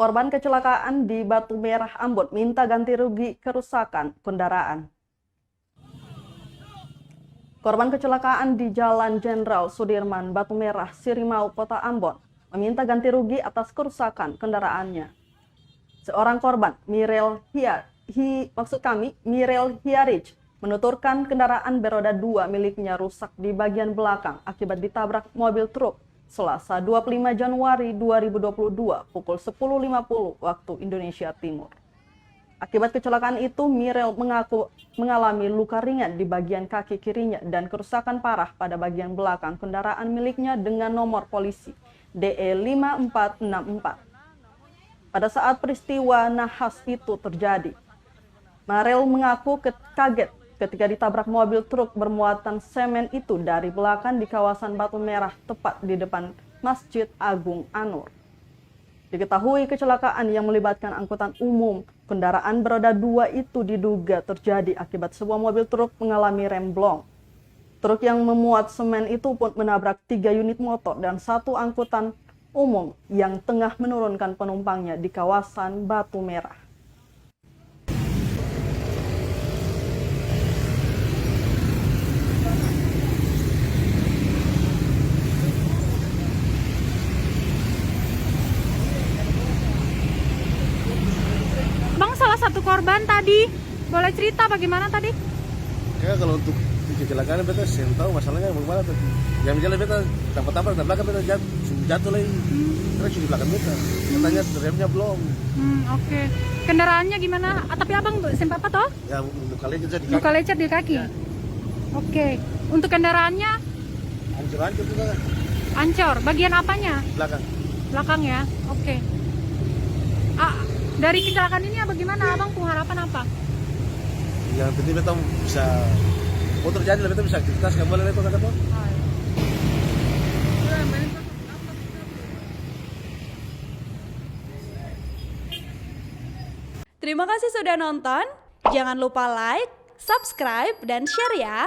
Korban kecelakaan di Batu Merah Ambon minta ganti rugi kerusakan kendaraan. Korban kecelakaan di Jalan Jenderal Sudirman, Batu Merah, Sirimau, Kota Ambon, meminta ganti rugi atas kerusakan kendaraannya. Seorang korban, Mirel Hiarij, menuturkan kendaraan beroda 2 miliknya rusak di bagian belakang akibat ditabrak mobil truk Selasa 25 Januari 2022 pukul 10.50 waktu Indonesia Timur. Akibat kecelakaan itu, Mirel mengaku mengalami luka ringan di bagian kaki kirinya dan kerusakan parah pada bagian belakang kendaraan miliknya dengan nomor polisi DE 5464. Pada saat peristiwa nahas itu terjadi, Mirel mengaku kaget ketika ditabrak mobil truk bermuatan semen itu dari belakang di kawasan Batu Merah, tepat di depan Masjid Agung An-Nur. Diketahui kecelakaan yang melibatkan angkutan umum kendaraan beroda 2 itu diduga terjadi akibat sebuah mobil truk mengalami remblong. Truk yang memuat semen itu pun menabrak 3 unit motor dan 1 angkutan umum yang tengah menurunkan penumpangnya di kawasan Batu Merah. Bang, salah satu korban tadi, boleh cerita bagaimana tadi? Ya, kalau untuk kecelakaan beta saya tahu masalahnya bagaimana tadi. Yang jalan beta tampak di belakang beta jatuh lagi. Terus di belakang beta. Katanya remnya belum. Oke. Kendaraannya gimana? Tapi abang sempat apa toh? Ya, luka lecet di kaki. Luka lecet di kaki. Ya. Oke. Untuk kendaraannya? Hancur juga. Ancur. Bagian apanya? Belakang. Belakang ya. Oke. Dari kecelakaan ini bagaimana abang pengharapan apa? Yang penting beta bisa terjadi, beta bisa aktivitas kembali itu kata Pak. Terima kasih sudah nonton. Jangan lupa like, subscribe, dan share ya.